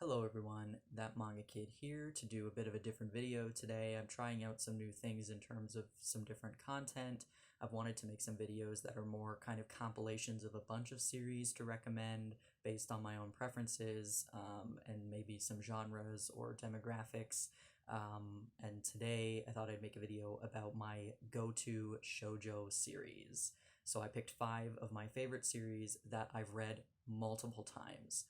Hello everyone, That Manga Kid here to do a bit of a different video today. I'm trying out some new things in terms of some different content. I've wanted to make some videos that are more kind of compilations of a bunch of series to recommend based on my own preferences, and maybe some genres or demographics. And today I thought I'd make a video about my go-to shoujo series. So I picked 5 of my favorite series that I've read multiple times.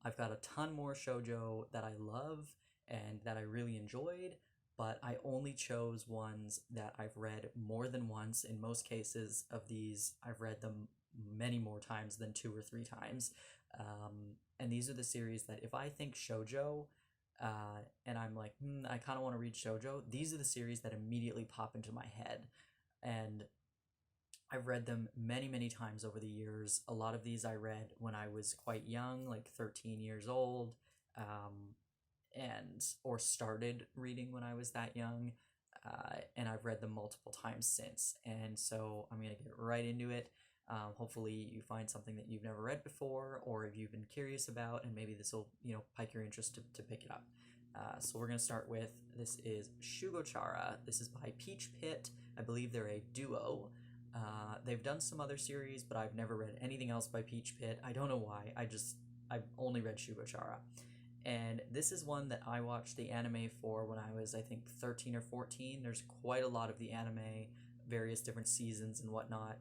I've got a ton more shoujo that I love and that I really enjoyed, but I only chose ones that I've read more than once. In most cases of these, I've read them many more times than 2 or 3 times. And these are the series that if I think shoujo, and I'm like, I kind of want to read shoujo, these are the series that immediately pop into my head. And I've read them many, many times over the years. A lot of these I read when I was quite young, like 13 years old, or started reading when I was that young, and I've read them multiple times since. And so I'm going to get right into it. Hopefully you find something that you've never read before, or if you've been curious about, and maybe this will, pique your interest to pick it up. So we're going to start with, this is Shogo Chara. This is by Peach Pit. I believe they're a duo. They've done some other series, but I've never read anything else by Peach Pit. I don't know why. I've only read Shogo Chara. And this is one that I watched the anime for when I was, I think, 13 or 14. There's quite a lot of the anime, various different seasons and whatnot.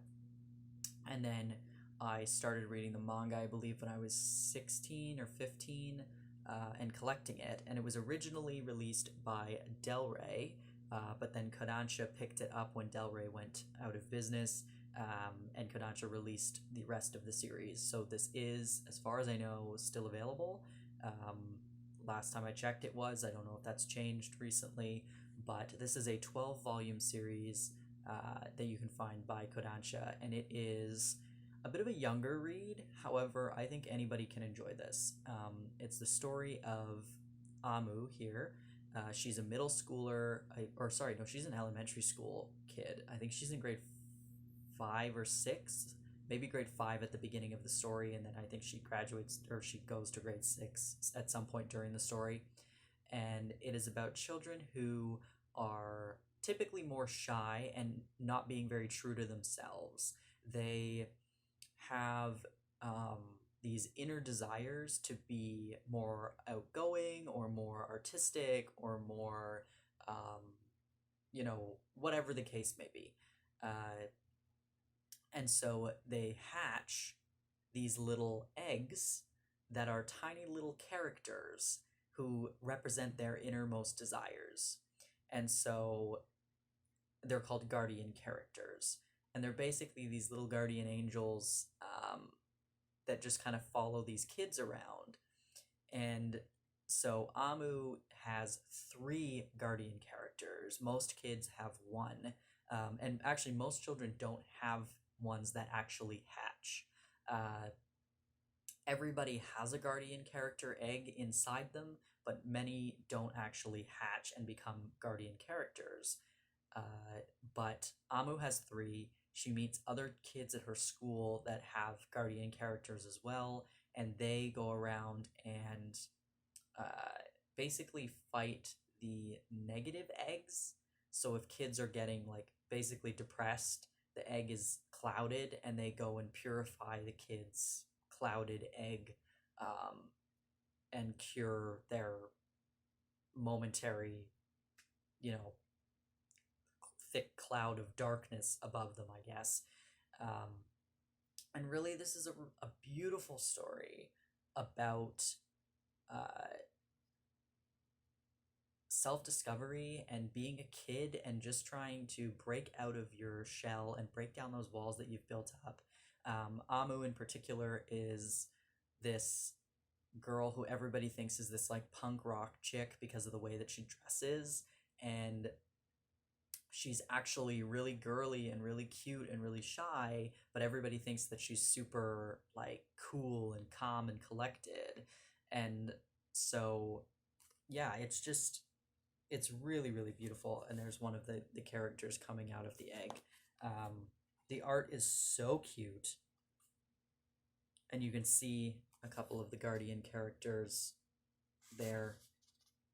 And then I started reading the manga, I believe, when I was 16 or 15, and collecting it. And it was originally released by Del Rey, but then Kodansha picked it up when Del Rey went out of business, and Kodansha released the rest of the series. So this is, as far as I know, still available. Last time I checked it was. I don't know if that's changed recently, but this is a 12-volume series that you can find by Kodansha, and it is a bit of a younger read. However, I think anybody can enjoy this. It's the story of Amu here. She's a middle schooler, she's an elementary school kid. I think she's in grade 5 or 6, maybe grade 5 at the beginning of the story, and then I think she graduates, or she goes to grade 6 at some point during the story. And it is about children who are typically more shy and not being very true to themselves. They have these inner desires to be more outgoing or more artistic or more, whatever the case may be. And so they hatch these little eggs that are tiny little characters who represent their innermost desires. And so they're called guardian characters. And they're basically these little guardian angels that just kind of follow these kids around. And so Amu has 3 guardian characters. Most kids have 1. And actually, most children don't have ones that actually hatch. Everybody has a guardian character egg inside them, but many don't actually hatch and become guardian characters. But Amu has 3. She meets other kids at her school that have guardian characters as well, and they go around and basically fight the negative eggs. So if kids are getting basically depressed, the egg is clouded, and they go and purify the kid's clouded egg, and cure their momentary, thick cloud of darkness above them, I guess. And really, this is a beautiful story about self-discovery and being a kid and just trying to break out of your shell and break down those walls that you've built up. Amu in particular is this girl who everybody thinks is this punk rock chick because of the way that she dresses, and she's actually really girly and really cute and really shy, but everybody thinks that she's super cool and calm and collected. And so yeah, it's really, really beautiful. And there's one of the characters coming out of the egg. The art is so cute, and you can see a couple of the guardian characters there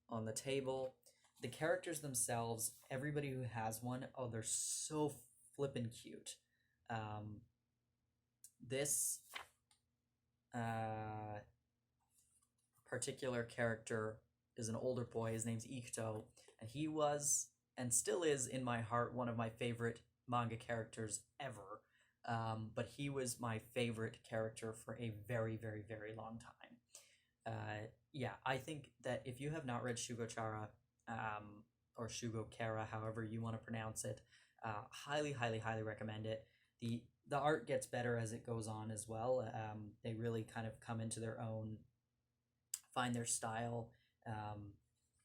on the table. The characters themselves, everybody who has one, oh, they're so flippin' cute. Um, this uh, particular character is an older boy. His name's Ikuto, and he was and still is in my heart one of my favorite manga characters ever. But he was my favorite character for a very, very, very long time. Yeah, I think that if you have not read Shogo Chara, or Shogo Chara, however you want to pronounce it, highly, highly, highly recommend it. The art gets better as it goes on as well. They really kind of come into their own, find their style.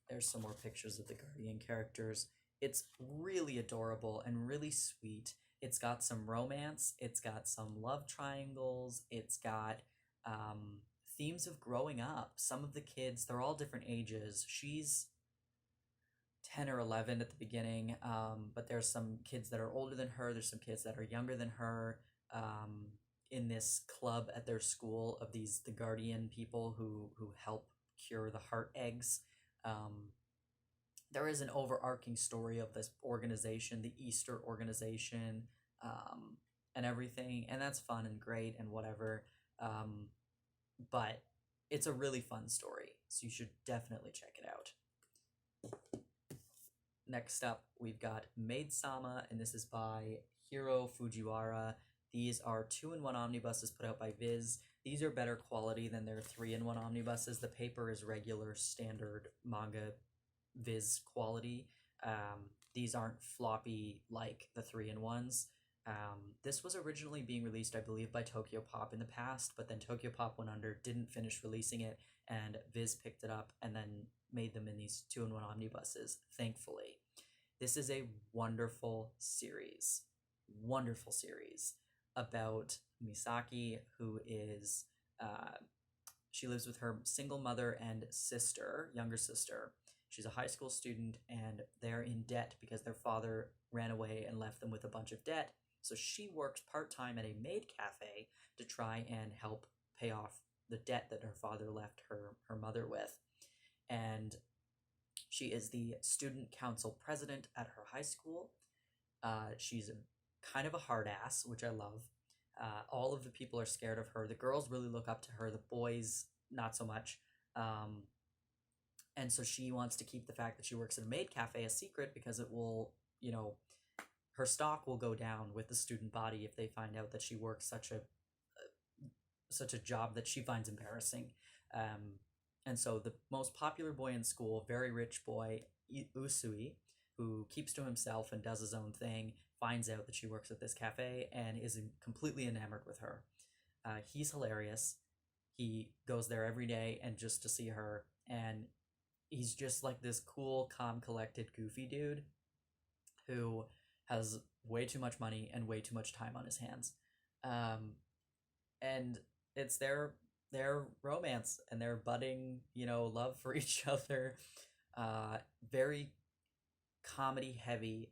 There's some more pictures of the Guardian characters. It's really adorable and really sweet. It's got some romance. It's got some love triangles. It's got themes of growing up. Some of the kids, they're all different ages. She's 10 or 11 at the beginning, but there's some kids that are older than her. There's some kids that are younger than her. In this club at their school of the Guardian people who help cure the heart eggs. There is an overarching story of this organization, the Easter organization, and everything, and that's fun and great and whatever. But it's a really fun story, so you should definitely check it out. Next up, we've got Maidsama, and this is by Hiro Fujiwara. These are 2-in-1 omnibuses put out by Viz. These are better quality than their 3-in-1 omnibuses. The paper is regular, standard manga Viz quality. These aren't floppy like the 3-in-1s. This was originally being released, I believe, by Tokyo Pop in the past, but then Tokyo Pop went under, didn't finish releasing it, and Viz picked it up and then made them in these 2-in-1 omnibuses, thankfully. This is a wonderful series about Misaki, who is, she lives with her single mother and sister, younger sister. She's a high school student, and they're in debt because their father ran away and left them with a bunch of debt. So she works part-time at a maid cafe to try and help pay off the debt that her father left her mother with. And she is the student council president at her high school. She's kind of a hard ass, which I love. All of the people are scared of her. The girls really look up to her. The boys, not so much. And so she wants to keep the fact that she works at a maid cafe a secret because it will, her stock will go down with the student body if they find out that she works such a job that she finds embarrassing. And so the most popular boy in school, very rich boy, Usui, who keeps to himself and does his own thing, finds out that she works at this cafe and is completely enamored with her. He's hilarious. He goes there every day and just to see her, and he's just like this cool, calm, collected, goofy dude who has way too much money and way too much time on his hands. And it's their romance and their budding, love for each other. Very comedy heavy,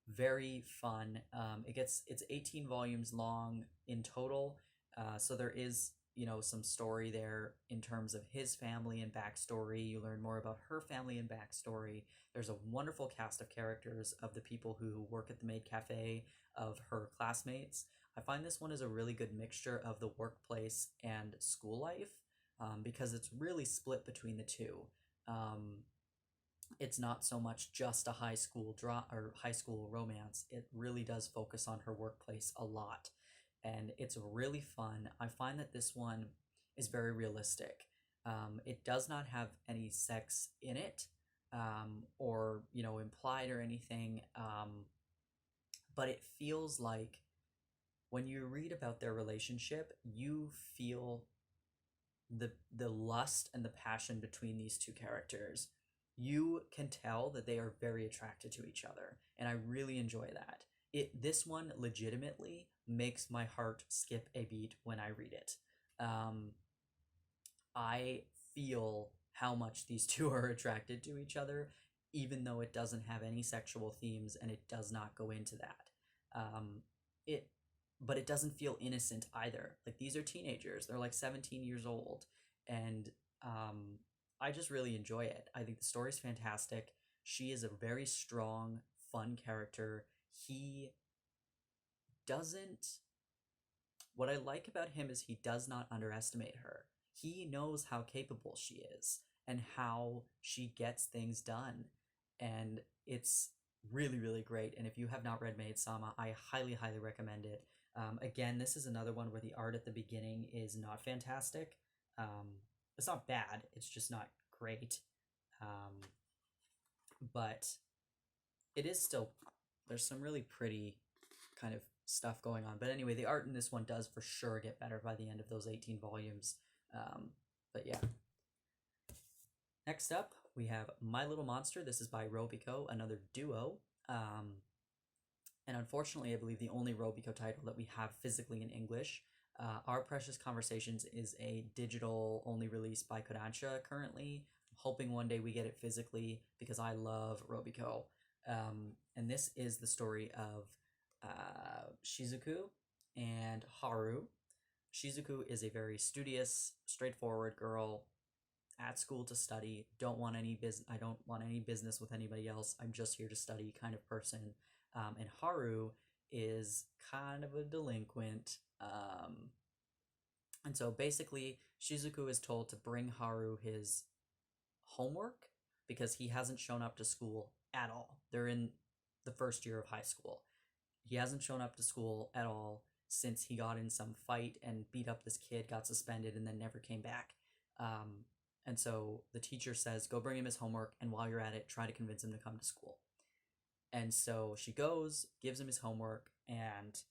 very fun. It's 18 volumes long in total. So there is, some story there in terms of his family and backstory. You learn more about her family and backstory. There's a wonderful cast of characters of the people who work at the maid cafe, of her classmates. I find this one is a really good mixture of the workplace and school life, because it's really split between the two. It's not so much just a high school high school romance. It really does focus on her workplace a lot, and it's really fun. I find that this one is very realistic. It does not have any sex in it, or implied or anything, but it feels like when you read about their relationship, you feel the lust and the passion between these two characters. You can tell that they are very attracted to each other, and I really enjoy that. This one legitimately makes my heart skip a beat when I read it. I feel how much these two are attracted to each other, even though it doesn't have any sexual themes and it does not go into that. But it doesn't feel innocent either. Like, these are teenagers. They're like 17 years old, and I just really enjoy it. I think the story's fantastic. She is a very strong, fun character. He doesn't. What I like about him is he does not underestimate her. He knows how capable she is and how she gets things done. And it's really, really great. And if you have not read Maidsama, I highly, highly recommend it. Again, this is another one where the art at the beginning is not fantastic. It's not bad, it's just not great. But it is still, there's some really pretty kind of stuff going on. But anyway, the art in this one does for sure get better by the end of those 18 volumes. But yeah. Next up, we have My Little Monster. This is by Robico, another duo. And unfortunately, I believe the only Robico title that we have physically in English. Our Precious Conversations is a digital-only release by Kodansha currently. I'm hoping one day we get it physically because I love Robico. And this is the story of Shizuku and Haru. Shizuku is a very studious, straightforward girl at school to study. I don't want any business with anybody else. I'm just here to study kind of person. And Haru is kind of a delinquent. And so basically, Shizuku is told to bring Haru his homework because he hasn't shown up to school at all. They're in the first year of high school. He hasn't shown up to school at all since he got in some fight and beat up this kid, got suspended, and then never came back. And so the teacher says, go bring him his homework, and while you're at it, try to convince him to come to school. And so she goes, gives him his homework, and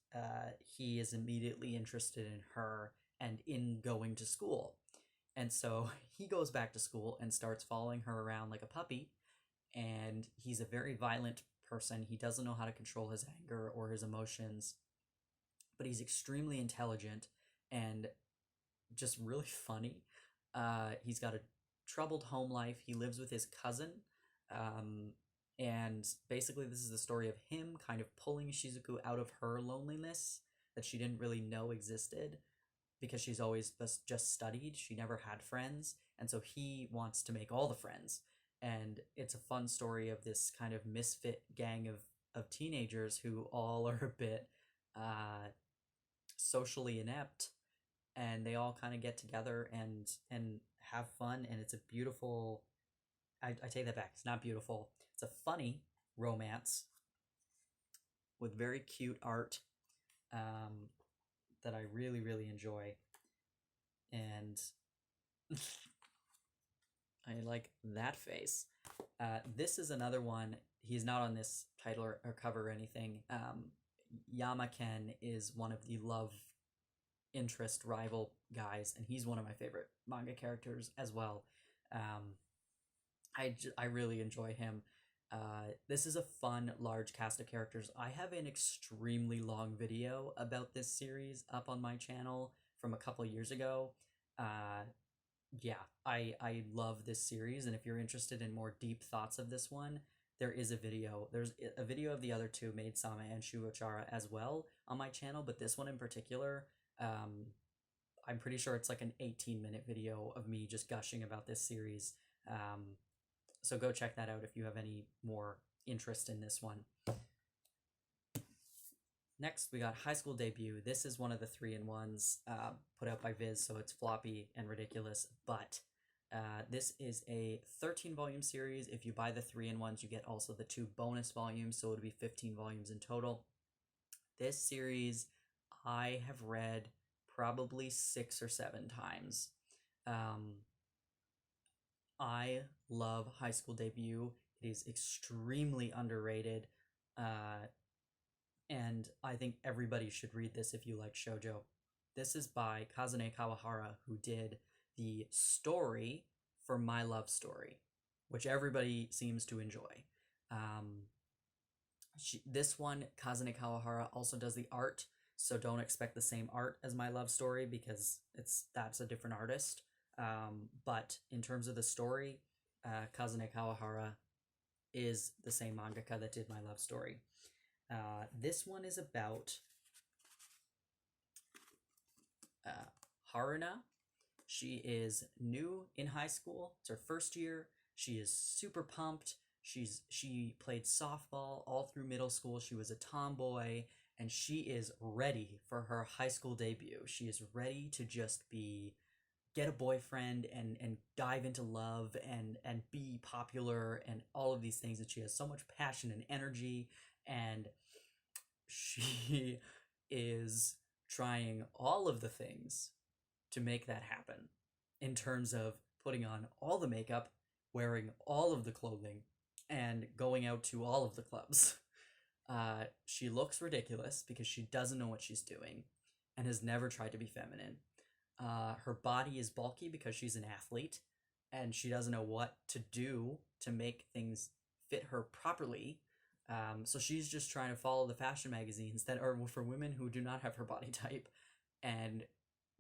he is immediately interested in her and in going to school. And so he goes back to school and starts following her around like a puppy, and he's a very violent person. He doesn't know how to control his anger or his emotions, but he's extremely intelligent and just really funny. He's got a troubled home life. He lives with his cousin, and basically this is the story of him kind of pulling Shizuku out of her loneliness that she didn't really know existed because she's always just studied. She never had friends, and so he wants to make all the friends. And it's a fun story of this kind of misfit gang of teenagers who all are a bit socially inept, and they all kind of get together and have fun. And it's a beautiful, I take that back, it's not beautiful, it's a funny romance with very cute art that I really, really enjoy. And I like that face. This is another one. He's not on this title or cover or anything. Yamaken is one of the love interest rival guys, and he's one of my favorite manga characters as well. I really enjoy him. This is a fun, large cast of characters. I have an extremely long video about this series up on my channel from a couple years ago. Yeah, I love this series, and if you're interested in more deep thoughts of this one, there is a video. There's a video of the other two, Maidsama and Shogo Chara, as well on my channel, but this one in particular, I'm pretty sure it's like an 18-minute video of me just gushing about this series. So go check that out if you have any more interest in this one. Next, we got High School Debut. This is one of the 3-in-1s put out by Viz, so it's floppy and ridiculous, but this is a 13-volume series. If you buy the 3-in-1s, you get also the 2 bonus volumes, so it'll be 15 volumes in total. This series I have read probably 6 or 7 times. I love High School Debut. It is extremely underrated, and I think everybody should read this if you like shoujo. This is by Kazune Kawahara, who did the story for My Love Story, which everybody seems to enjoy. This one, Kazune Kawahara also does the art, so don't expect the same art as My Love Story because that's a different artist. But in terms of the story, Kazune Kawahara is the same mangaka that did My Love Story. This one is about Haruna, She is new in high school. It's her first year. She is super pumped. She played softball all through middle school. She was a tomboy, and she is ready for her high school debut. She is ready to just be get a boyfriend and dive into love and be popular and all of these things. And she has so much passion and energy, and she is trying all of the things to make that happen in terms of putting on all the makeup, wearing all of the clothing, and going out to all of the clubs. She looks ridiculous because she doesn't know what she's doing and has never tried to be feminine. Her body is bulky because she's an athlete and she doesn't know what to do to make things fit her properly. So she's just trying to follow the fashion magazines that are for women who do not have her body type and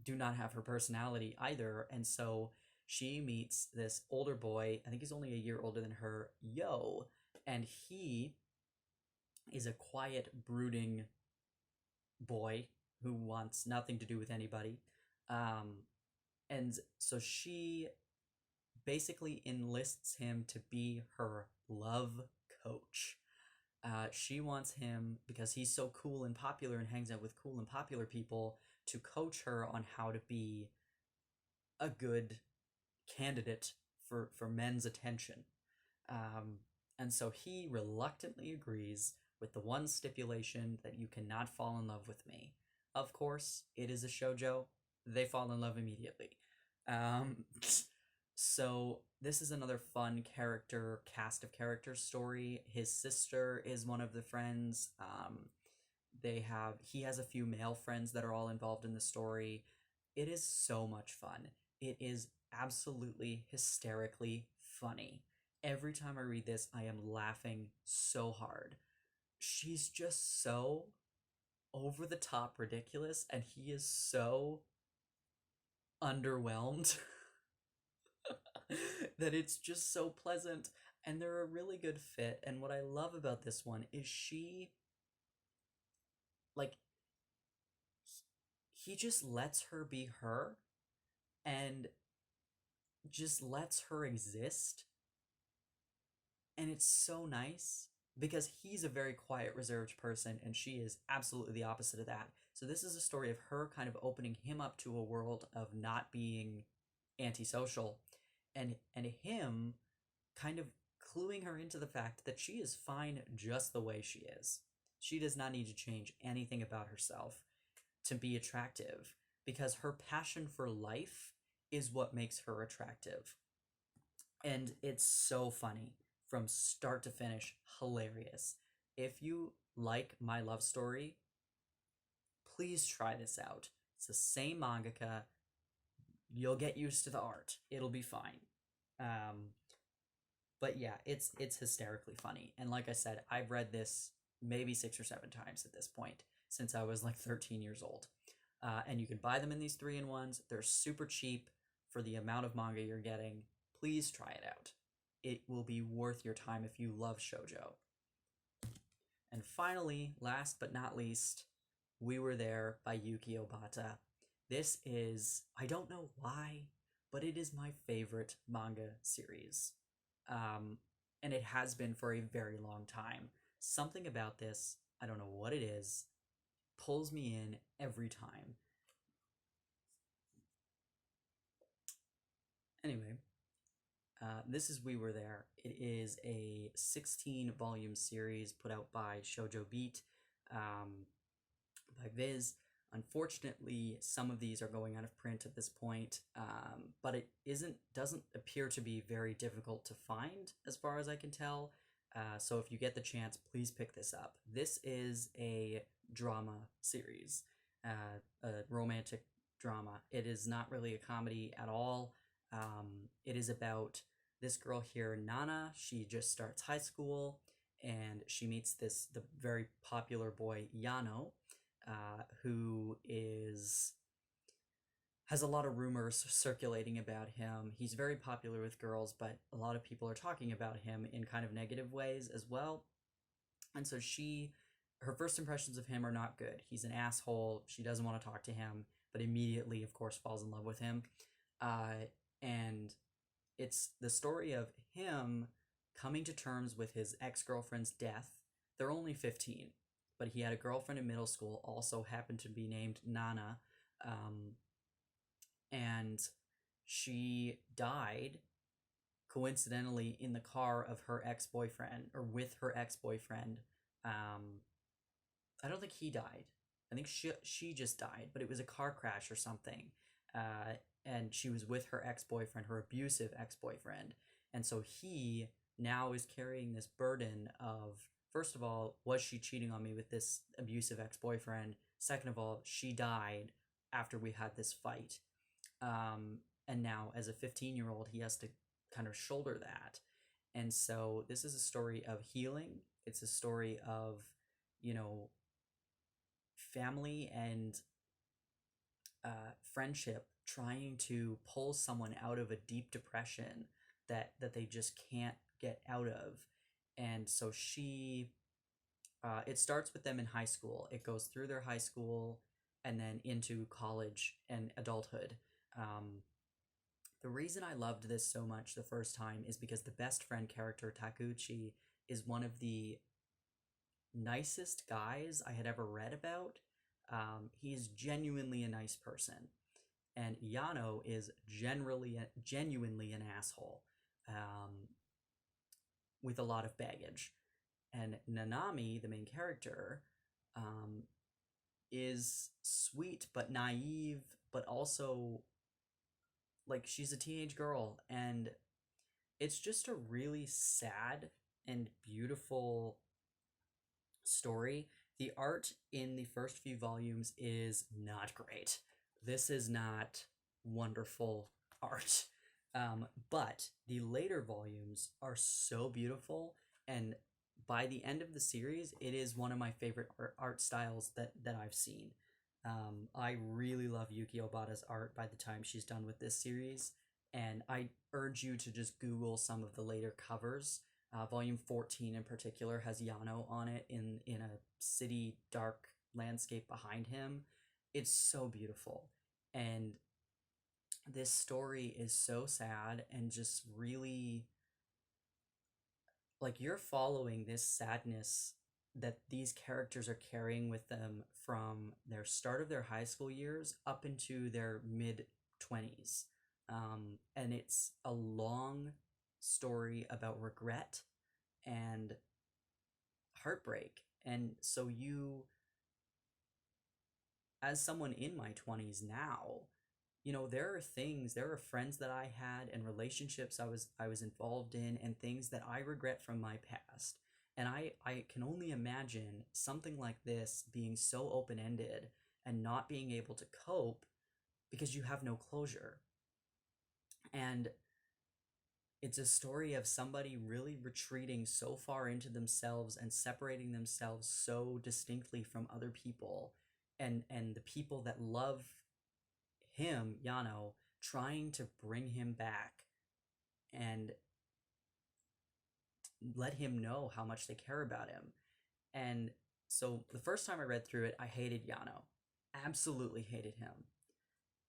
do not have her personality either. And so she meets this older boy, I think he's only a year older than her, Yo, and he is a quiet, brooding boy who wants nothing to do with anybody. And so she basically enlists him to be her love coach. She wants him, because he's so cool and popular and hangs out with cool and popular people, to coach her on how to be a good candidate for men's attention. And so he reluctantly agrees with the one stipulation that you cannot fall in love with me. Of course, it is a shoujo. They fall in love immediately. So this is another fun cast of characters story. His sister is one of the friends. He has a few male friends that are all involved in the story. It is so much fun. It is absolutely hysterically funny. Every time I read this, I am laughing so hard. She's just so over the top ridiculous, and he is so underwhelmed that it's just so pleasant, and they're a really good fit. And what I love about this one is he just lets her be her and just lets her exist. And it's so nice because he's a very quiet, reserved person, and she is absolutely the opposite of that. So this is a story of her kind of opening him up to a world of not being antisocial, and him kind of cluing her into the fact that she is fine just the way she is. She does not need to change anything about herself to be attractive, because her passion for life is what makes her attractive. And it's so funny from start to finish, hilarious. If you like my love story, please try this out. It's the same mangaka. You'll get used to the art. It'll be fine. But yeah, it's hysterically funny. And like I said, I've read this maybe 6 or 7 times at this point since I was like 13 years old. And you can buy them in these 3-in-1s. They're super cheap for the amount of manga you're getting. Please try it out. It will be worth your time if you love shoujo. And finally, last but not least, We Were There by Yuki Obata. This is, I don't know why, but it is my favorite manga series. And it has been for a very long time. Something about this, I don't know what it is, pulls me in every time. Anyway, this is We Were There. It is a 16-volume series put out by Shoujo Beat, by Viz. Unfortunately, some of these are going out of print at this point, but it doesn't appear to be very difficult to find as far as I can tell. So if you get the chance, please pick this up. This is a drama series, a romantic drama. It is not really a comedy at all. It is about this girl here, Nana. She just starts high school, and she meets the very popular boy, Yano, who has a lot of rumors circulating about him. He's very popular with girls, but a lot of people are talking about him in kind of negative ways as well. And so her first impressions of him are not good. He's an asshole. She doesn't want to talk to him, but immediately, of course, falls in love with him. uh, and it's the story of him coming to terms with his ex-girlfriend's death. They're only 15, but he had a girlfriend in middle school, also happened to be named Nana, um, and she died coincidentally in the car of her ex-boyfriend, or with her ex-boyfriend. Um, I don't think he died. I think she just died, but it was a car crash or something. Uh, and she was with her ex-boyfriend, her abusive ex-boyfriend. And so he now is carrying this burden of, first of all, was she cheating on me with this abusive ex-boyfriend? Second of all, she died after we had this fight. And now as a 15-year-old, he has to kind of shoulder that. And so this is a story of healing. It's a story of, you know, family and friendship trying to pull someone out of a deep depression that they just can't get out of. And so it starts with them in high school. It goes through their high school and then into college and adulthood. The reason I loved this so much the first time is because the best friend character, Takuchi, is one of the nicest guys I had ever read about. He's genuinely a nice person. And Yano is genuinely an asshole, with a lot of baggage. And Nanami, the main character, is sweet but naive, but also like she's a teenage girl, and it's just a really sad and beautiful story. The art in the first few volumes is not great. This is not wonderful art. But the later volumes are so beautiful, and by the end of the series, it is one of my favorite art styles that I've seen. I really love Yuki Obata's art by the time she's done with this series, and I urge you to just Google some of the later covers. Volume 14 in particular has Yano on it in a city dark landscape behind him. It's so beautiful. And this story is so sad and just really like you're following this sadness that these characters are carrying with them from their start of their high school years up into their mid 20s. And it's a long story about regret and heartbreak. And so you, as someone in my 20s now, you know, there are friends that I had and relationships I was involved in and things that I regret from my past. And I can only imagine something like this being so open-ended and not being able to cope because you have no closure. And it's a story of somebody really retreating so far into themselves and separating themselves so distinctly from other people, and the people that love him, Yano, trying to bring him back and let him know how much they care about him. And so the first time I read through it, I hated Yano. Absolutely hated him.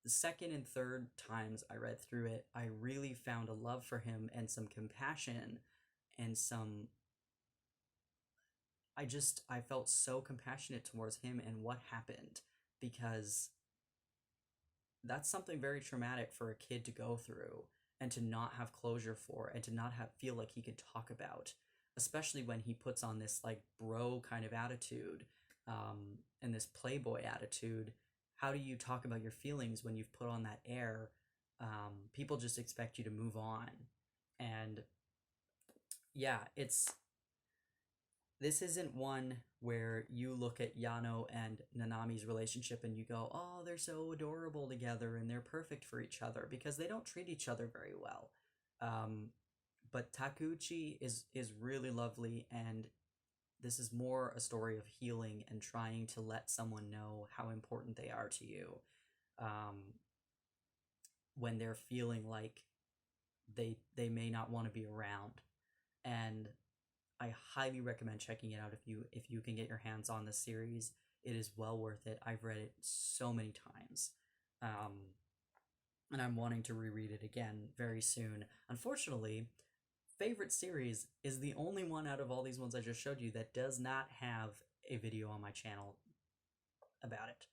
The second and third times I read through it, I really found a love for him and some compassion and some. I felt so compassionate towards him and what happened, because that's something very traumatic for a kid to go through and to not have closure for and to not feel like he could talk about, especially when he puts on this like bro kind of attitude, and this playboy attitude. How do you talk about your feelings when you've put on that air? People just expect you to move on. And yeah, this isn't one where you look at Yano and Nanami's relationship and you go, oh, they're so adorable together and they're perfect for each other, because they don't treat each other very well. But Takuchi is really lovely, and this is more a story of healing and trying to let someone know how important they are to you, when they're feeling like they may not want to be around. And I highly recommend checking it out if you can get your hands on this series. It is well worth it. I've read it so many times. and I'm wanting to reread it again very soon. Unfortunately, favorite series is the only one out of all these ones I just showed you that does not have a video on my channel about it.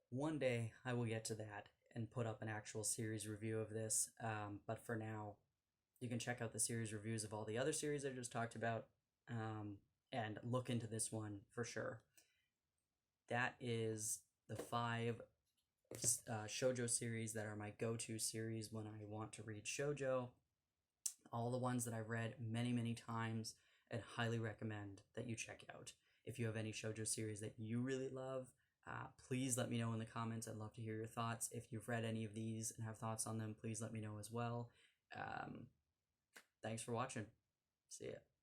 One day I will get to that and put up an actual series review of this, but for now, you can check out the series reviews of all the other series I just talked about, and look into this one for sure. That is the 5 shoujo series that are my go-to series when I want to read shoujo. All the ones that I've read many, many times and highly recommend that you check out. If you have any shoujo series that you really love, please let me know in the comments. I'd love to hear your thoughts. If you've read any of these and have thoughts on them, please let me know as well. Thanks for watching. See ya.